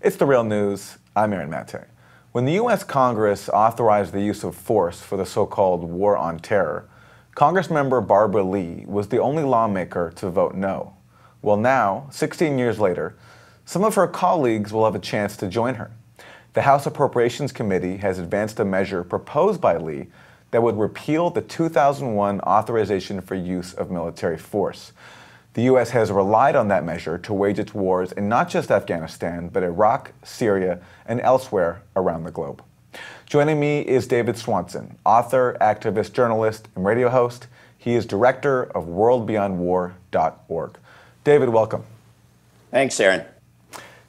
It's The Real News. I'm Aaron Mate. When the U.S. Congress authorized the use of force for the so-called War on Terror, Congressmember Barbara Lee was the only lawmaker to vote no. Well, now, 16 years later, some of her colleagues will have a chance to join her. The House Appropriations Committee has advanced a measure proposed by Lee that would repeal the 2001 Authorization for Use of Military Force. The U.S. has relied on that measure to wage its wars in not just Afghanistan, but Iraq, Syria, and elsewhere around the globe. Joining me is David Swanson, author, activist, journalist, and radio host. He is director of worldbeyondwar.org. David, welcome. Thanks, Aaron.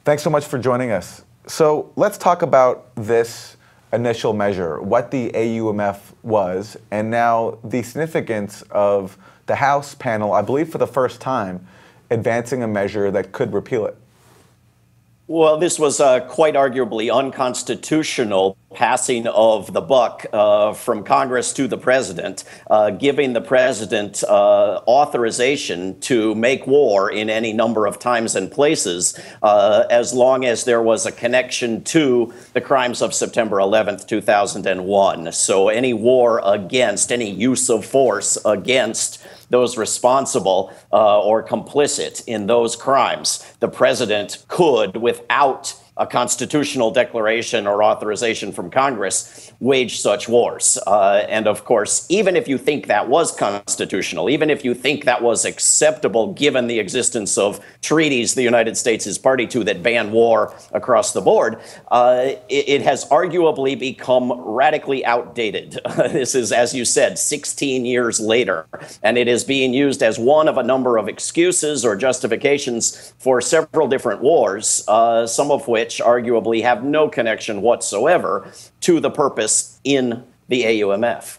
Thanks so much for joining us. So let's talk about this initial measure, what the AUMF was, and now the significance of the House panel, I believe for the first time, advancing a measure that could repeal it. Well, this was quite arguably unconstitutional passing of the buck from Congress to the president, giving the president authorization to make war in any number of times and places, as long as there was a connection to the crimes of September 11th, 2001. So any war against, any use of force against those responsible or complicit in those crimes, the president could, without a constitutional declaration or authorization from Congress, wage such wars. And of course, even if you think that was constitutional, even if you think that was acceptable given the existence of treaties the United States is party to that ban war across the board, it has arguably become radically outdated. This is, as you said, 16 years later, and it is being used as one of a number of excuses or justifications for several different wars, some of which arguably have no connection whatsoever to the purpose in the AUMF.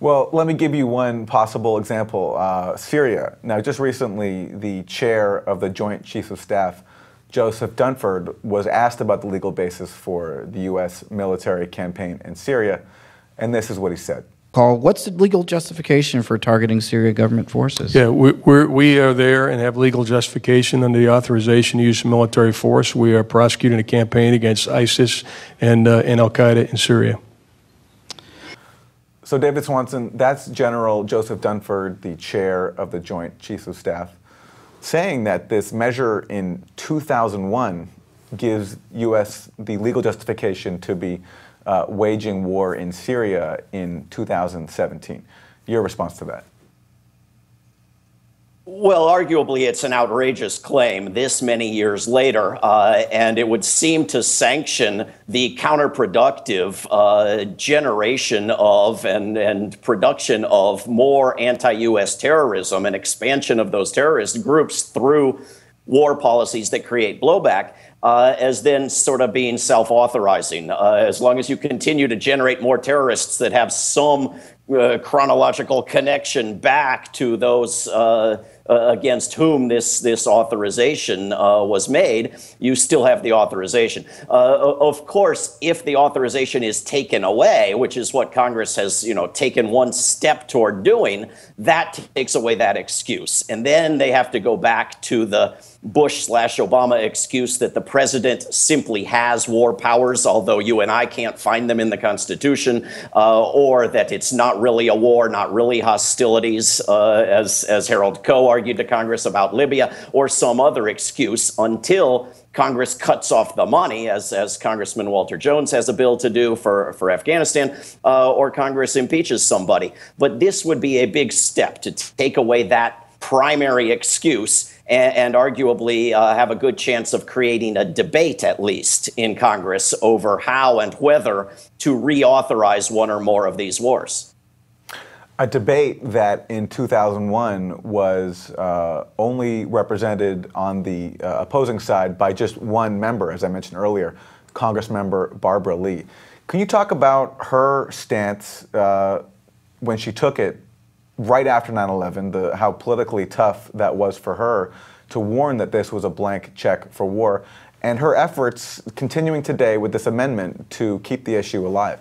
Well, let me give you one possible example. Syria. Now, just recently, the chair of the Joint Chiefs of Staff, Joseph Dunford, was asked about the legal basis for the U.S. military campaign in Syria, and this is what he said. What's the legal justification for targeting Syria government forces? Yeah, we are there and have legal justification under the authorization to use of military force. We are prosecuting a campaign against ISIS and Al-Qaeda in Syria. So, David Swanson, that's General Joseph Dunford, the chair of the Joint Chiefs of Staff, saying that this measure in 2001 gives U.S. the legal justification to be waging war in Syria in 2017. Your response to that? Well, arguably, it's an outrageous claim this many years later, and it would seem to sanction the counterproductive generation of and production of more anti-U.S. terrorism and expansion of those terrorist groups through war policies that create blowback, as then sort of being self-authorizing. As long as you continue to generate more terrorists that have some chronological connection back to those against whom this authorization was made, you still have the authorization. Of course, if the authorization is taken away, which is what Congress has, taken one step toward doing, that takes away that excuse. And then they have to go back to the Bush/Obama excuse that the president simply has war powers, although you and I can't find them in the Constitution, or that it's not really a war, not really hostilities, as Harold Koh argued to Congress about Libya, or some other excuse until Congress cuts off the money, as Congressman Walter Jones has a bill to do for Afghanistan, or Congress impeaches somebody. But this would be a big step to take away that primary excuse and arguably have a good chance of creating a debate, at least, in Congress over how and whether to reauthorize one or more of these wars. A debate that in 2001 was only represented on the opposing side by just one member, as I mentioned earlier, Congressmember Barbara Lee. Can you talk about her stance when she took it right after 9/11, how politically tough that was for her to warn that this was a blank check for war, and her efforts continuing today with this amendment to keep the issue alive?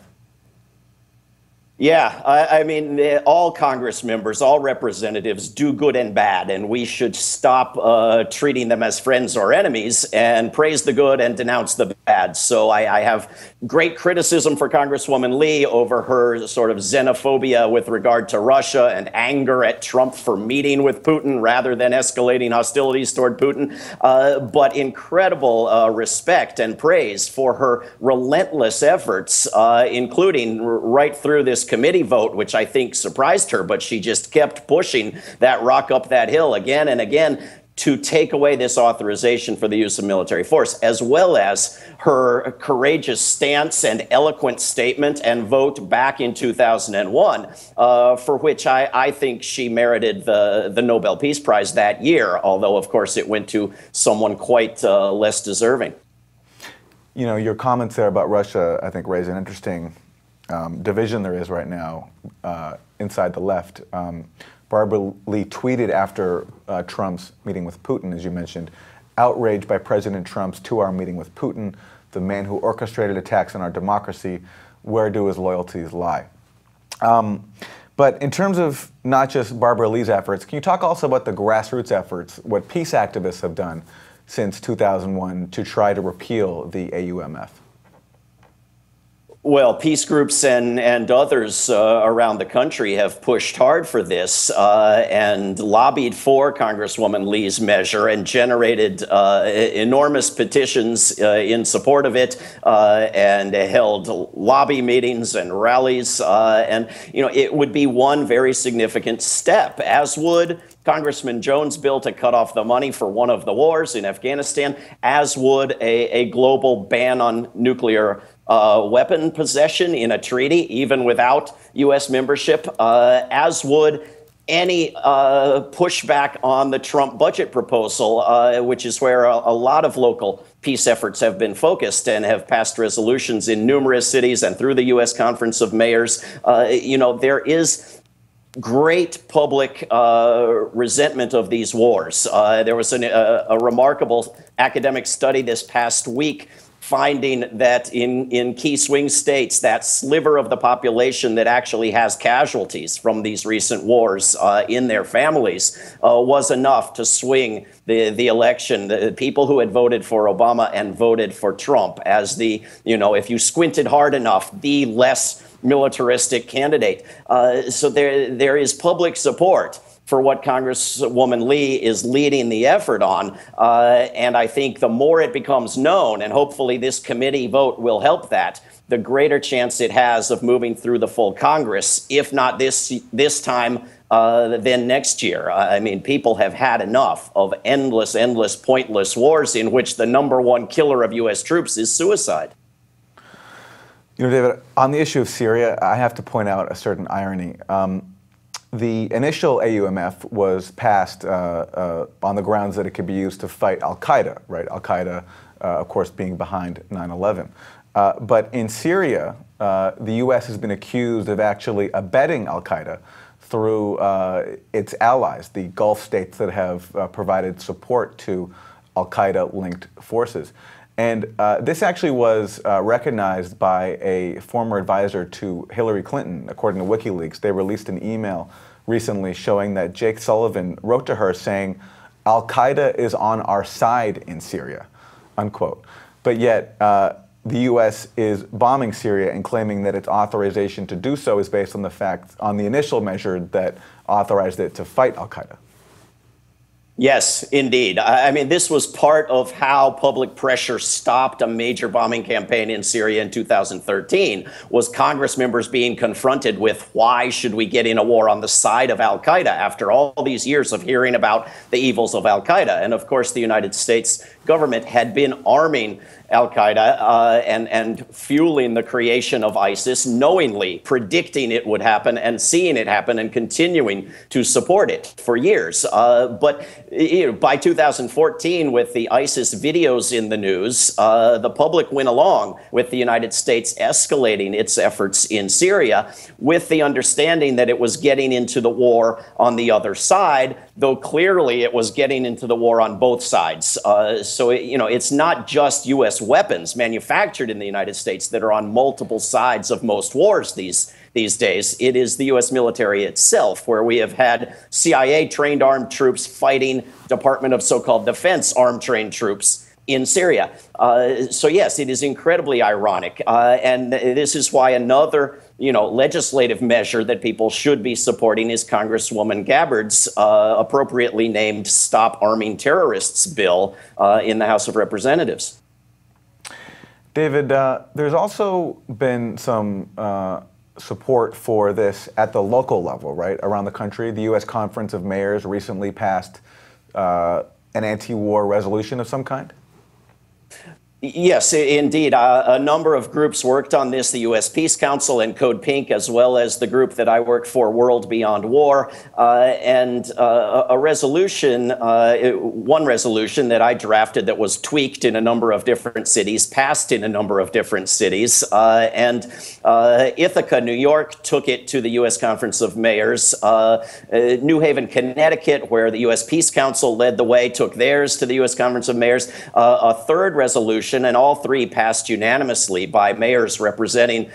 Yeah, I mean, all Congress members, all representatives do good and bad, and we should stop treating them as friends or enemies and praise the good and denounce the bad. So I have great criticism for Congresswoman Lee over her sort of xenophobia with regard to Russia and anger at Trump for meeting with Putin rather than escalating hostilities toward Putin, but incredible respect and praise for her relentless efforts, including right through this committee vote, which I think surprised her, but she just kept pushing that rock up that hill again and again to take away this authorization for the use of military force, as well as her courageous stance and eloquent statement and vote back in 2001, for which I think she merited the Nobel Peace Prize that year, although, of course, it went to someone quite less deserving. You know, your comments there about Russia, I think, raise an interesting division there is right now inside the left. Barbara Lee tweeted after Trump's meeting with Putin, as you mentioned, outraged by President Trump's 2-hour meeting with Putin, the man who orchestrated attacks on our democracy. Where do his loyalties lie? But in terms of not just Barbara Lee's efforts, can you talk also about the grassroots efforts, what peace activists have done since 2001 to try to repeal the AUMF? Well, peace groups and others around the country have pushed hard for this and lobbied for Congresswoman Lee's measure and generated enormous petitions in support of it and held lobby meetings and rallies. And, you know, it would be one very significant step, as would Congressman Jones' bill to cut off the money for one of the wars in Afghanistan, as would a global ban on nuclear weapon possession in a treaty, even without U.S. membership, as would any pushback on the Trump budget proposal, which is where a lot of local peace efforts have been focused and have passed resolutions in numerous cities and through the U.S. Conference of Mayors. You know, there is great public resentment of these wars. There was a remarkable academic study this past week finding that in key swing states, that sliver of the population that actually has casualties from these recent wars in their families was enough to swing the election. The people who had voted for Obama and voted for Trump as the, you know, if you squinted hard enough, the less militaristic candidate. So there is public support for what Congresswoman Lee is leading the effort on. And I think the more it becomes known, and hopefully this committee vote will help that, the greater chance it has of moving through the full Congress, if not this time, then next year. I mean, people have had enough of endless, pointless wars in which the #1 killer of U.S. troops is suicide. You know, David, on the issue of Syria, I have to point out a certain irony. The initial AUMF was passed on the grounds that it could be used to fight al-Qaeda, right? Al-Qaeda, of course, being behind 9/11. But in Syria, the U.S. has been accused of actually abetting al-Qaeda through its allies, the Gulf states that have provided support to al-Qaeda-linked forces. And this actually was recognized by a former advisor to Hillary Clinton, according to WikiLeaks. They released an email recently showing that Jake Sullivan wrote to her saying, "Al-Qaeda is on our side in Syria," unquote. But yet, the U.S. is bombing Syria and claiming that its authorization to do so is based on the initial measure that authorized it to fight al-Qaeda. Yes, indeed. I mean, this was part of how public pressure stopped a major bombing campaign in Syria in 2013, was Congress members being confronted with, why should we get in a war on the side of al-Qaeda after all these years of hearing about the evils of al-Qaeda? And of course, the United States government had been arming al-Qaeda and fueling the creation of ISIS, knowingly predicting it would happen and seeing it happen and continuing to support it for years. But by 2014, with the ISIS videos in the news, the public went along with the United States escalating its efforts in Syria with the understanding that it was getting into the war on the other side, though clearly it was getting into the war on both sides. So, it's not just U.S. weapons manufactured in the United States that are on multiple sides of most wars these days. It is the U.S. military itself, where we have had CIA-trained armed troops fighting Department of so-called Defense armed-trained troops in Syria. So yes, it is incredibly ironic. And this is why another legislative measure that people should be supporting is Congresswoman Gabbard's appropriately named Stop Arming Terrorists bill in the House of Representatives. David, there's also been some support for this at the local level, right, around the country. The U.S. Conference of Mayors recently passed an anti-war resolution of some kind. Yes, indeed. A number of groups worked on this, the U.S. Peace Council and Code Pink, as well as the group that I work for, World Beyond War, and a resolution, one resolution that I drafted that was tweaked in a number of different cities, passed in a number of different cities, and Ithaca, New York, took it to the U.S. Conference of Mayors. New Haven, Connecticut, where the U.S. Peace Council led the way, took theirs to the U.S. Conference of Mayors. A third resolution, and all three passed unanimously by mayors representing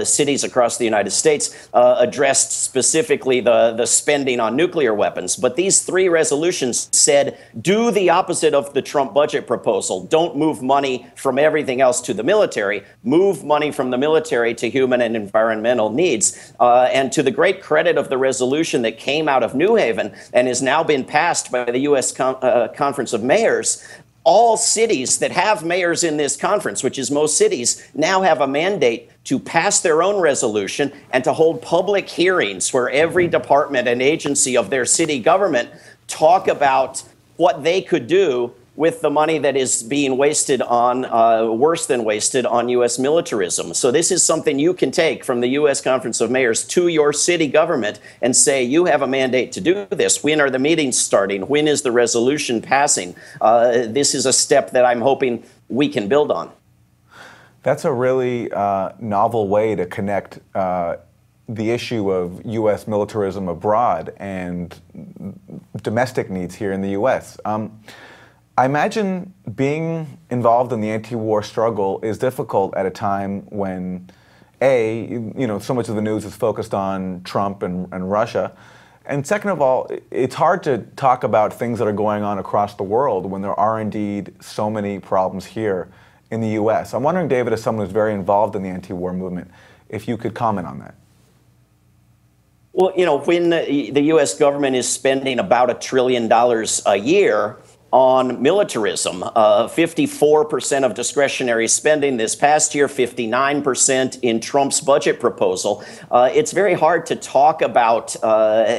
cities across the United States, addressed specifically the spending on nuclear weapons. But these three resolutions said, do the opposite of the Trump budget proposal. Don't move money from everything else to the military. Move money from the military to human and environmental needs. And to the great credit of the resolution that came out of New Haven and has now been passed by the U.S. Conference of Mayors, all cities that have mayors in this conference, which is most cities, now have a mandate to pass their own resolution and to hold public hearings where every department and agency of their city government talk about what they could do with the money that is being wasted on, worse than wasted, on U.S. militarism. So this is something you can take from the U.S. Conference of Mayors to your city government and say, you have a mandate to do this. When are the meetings starting? When is the resolution passing? This is a step that I'm hoping we can build on. That's a really novel way to connect the issue of U.S. militarism abroad and domestic needs here in the U.S. I imagine being involved in the anti-war struggle is difficult at a time when, so much of the news is focused on Trump and Russia. And second of all, it's hard to talk about things that are going on across the world when there are indeed so many problems here in the U.S. I'm wondering, David, as someone who's very involved in the anti-war movement, if you could comment on that. Well, when the U.S. government is spending about $1 trillion a year on militarism, 54% of discretionary spending this past year, 59% in Trump's budget proposal. It's very hard to talk about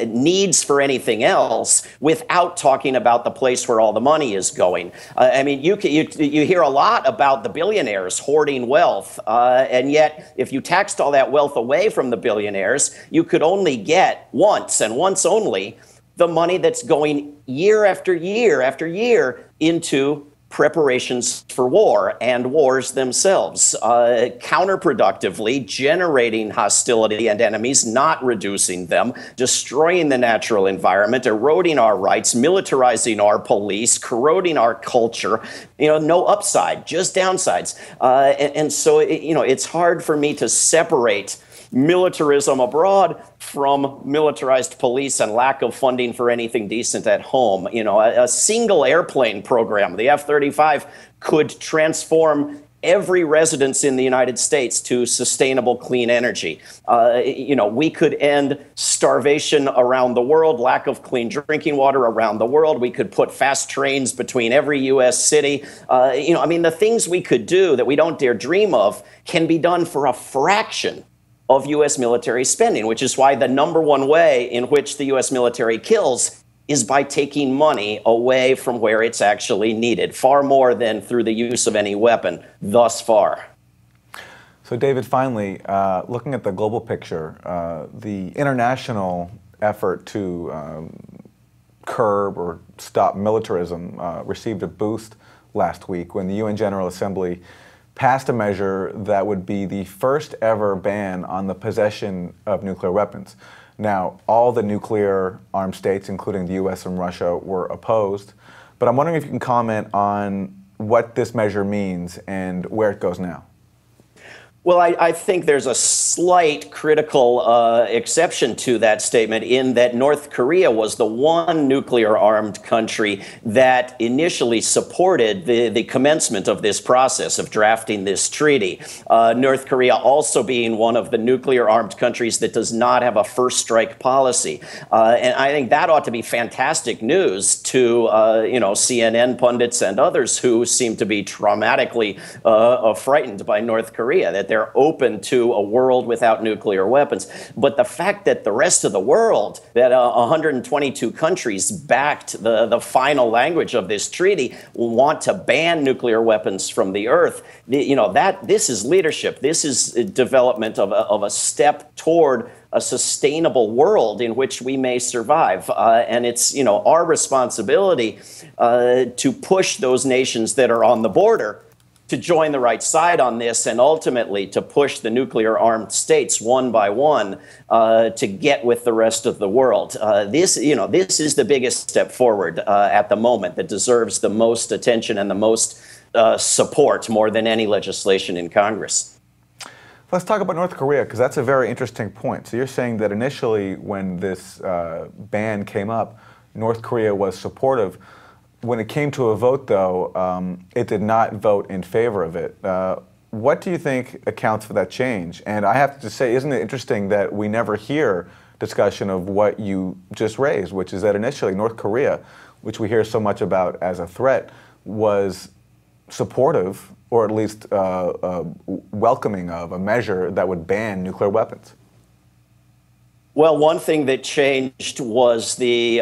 needs for anything else without talking about the place where all the money is going. I mean, you hear a lot about the billionaires hoarding wealth, and yet if you taxed all that wealth away from the billionaires, you could only get once, and once only, the money that's going year after year after year into preparations for war and wars themselves, counterproductively generating hostility and enemies, not reducing them, destroying the natural environment, eroding our rights, militarizing our police, corroding our culture. No upside, just downsides. And so, it's hard for me to separate militarism abroad from militarized police and lack of funding for anything decent at home. A single airplane program, the F-35, could transform every residence in the United States to sustainable clean energy. We could end starvation around the world, lack of clean drinking water around the world. We could put fast trains between every U.S. city. The things we could do that we don't dare dream of can be done for a fraction of U.S. military spending, which is why the number one way in which the U.S. military kills is by taking money away from where it's actually needed, far more than through the use of any weapon thus far. So, David, finally, looking at the global picture, the international effort to curb or stop militarism received a boost last week when the UN General Assembly passed a measure that would be the first ever ban on the possession of nuclear weapons. Now, all the nuclear armed states, including the US and Russia, were opposed, But I'm wondering if you can comment on what this measure means and where it goes now. Well, I think there's a slight critical exception to that statement in that North Korea was the one nuclear-armed country that initially supported the commencement of this process of drafting this treaty. North Korea also being one of the nuclear-armed countries that does not have a first strike policy. And I think that ought to be fantastic news to CNN pundits and others who seem to be traumatically frightened by North Korea, that they're open to a world without nuclear weapons. But the fact that the rest of the world, that 122 countries backed the final language of this treaty, want to ban nuclear weapons from the earth, this is leadership. This is development of a step toward a sustainable world in which we may survive. And it's our responsibility to push those nations that are on the border to join the right side on this, and ultimately to push the nuclear-armed states one by one to get with the rest of the world. This is the biggest step forward at the moment that deserves the most attention and the most support, more than any legislation in Congress. Let's talk about North Korea, because that's a very interesting point. So you're saying that initially when this ban came up, North Korea was supportive. When it came to a vote, though, it did not vote in favor of it. What do you think accounts for that change? And I have to say, isn't it interesting that we never hear discussion of what you just raised, which is that initially North Korea, which we hear so much about as a threat, was supportive, or at least welcoming of a measure that would ban nuclear weapons? Well, one thing that changed was the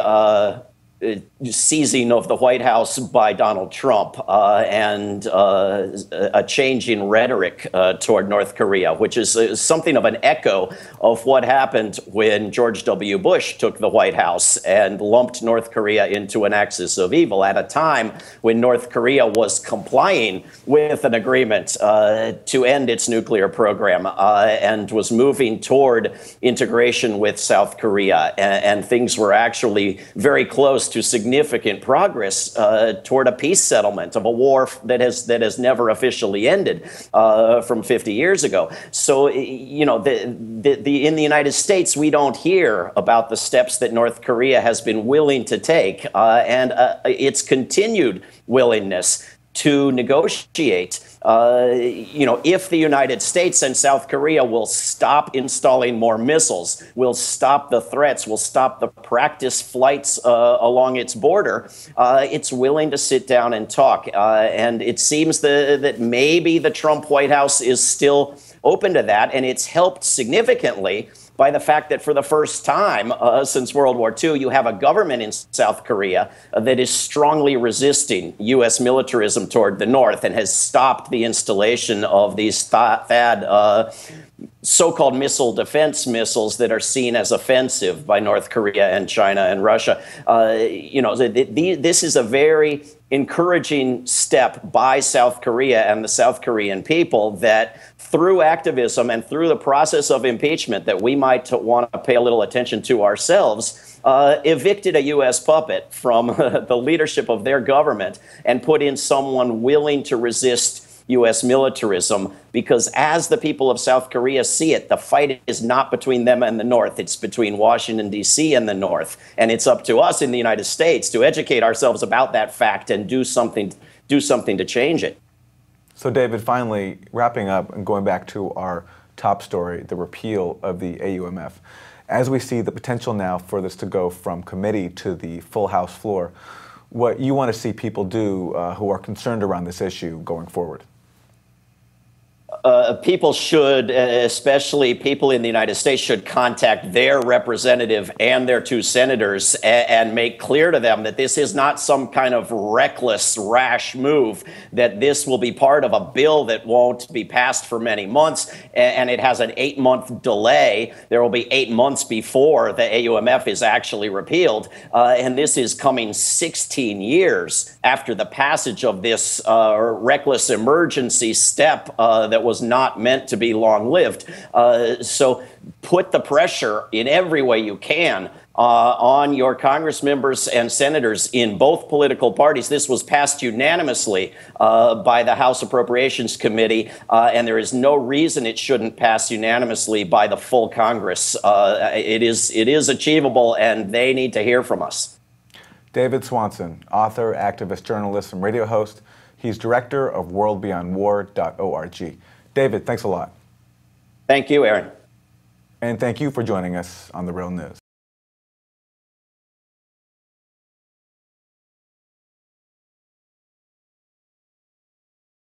seizing of the White House by Donald Trump and a change in rhetoric toward North Korea, which is something of an echo of what happened when George W. Bush took the White House and lumped North Korea into an axis of evil at a time when North Korea was complying with an agreement to end its nuclear program and was moving toward integration with South Korea. And things were actually very close to significant progress toward a peace settlement of a war that has never officially ended from 50 years ago. So, in the United States, we don't hear about the steps that North Korea has been willing to take and its continued willingness to negotiate. If the United States and South Korea will stop installing more missiles, will stop the threats, will stop the practice flights along its border, it's willing to sit down and talk. And it seems that maybe the Trump White House is still open to that, and it's helped significantly by the fact that for the first time since World War II, you have a government in South Korea that is strongly resisting U.S. militarism toward the north and has stopped the installation of these THAAD so-called missile defense missiles that are seen as offensive by North Korea and China and Russia. This is a very encouraging step by South Korea and the South Korean people that through activism and through the process of impeachment that we might want to pay a little attention to ourselves, evicted a U.S. puppet from the leadership of their government and put in someone willing to resist U.S. militarism, because as the people of South Korea see it, the fight is not between them and the North. It's between Washington, D.C. and the North. And it's up to us in the United States to educate ourselves about that fact and do something to change it. So, David, finally, wrapping up and going back to our top story, the repeal of the AUMF. As we see the potential now for this to go from committee to the full House floor, what you want to see people do who are concerned around this issue going forward? People should, especially people in the United States, should contact their representative and their two senators and make clear to them that this is not some kind of reckless, rash move, that this will be part of a bill that won't be passed for many months, and it has an 8-month delay. There will be 8 months before the AUMF is actually repealed, and this is coming 16 years after the passage of this reckless emergency step that was not meant to be long-lived. So put the pressure in every way you can on your Congress members and senators in both political parties. This was passed unanimously by the House Appropriations Committee, and there is no reason it shouldn't pass unanimously by the full Congress. It is achievable, and they need to hear from us. David Swanson, author, activist, journalist, and radio host. He's director of worldbeyondwar.org. David, thanks a lot. Thank you, Aaron. And thank you for joining us on The Real News.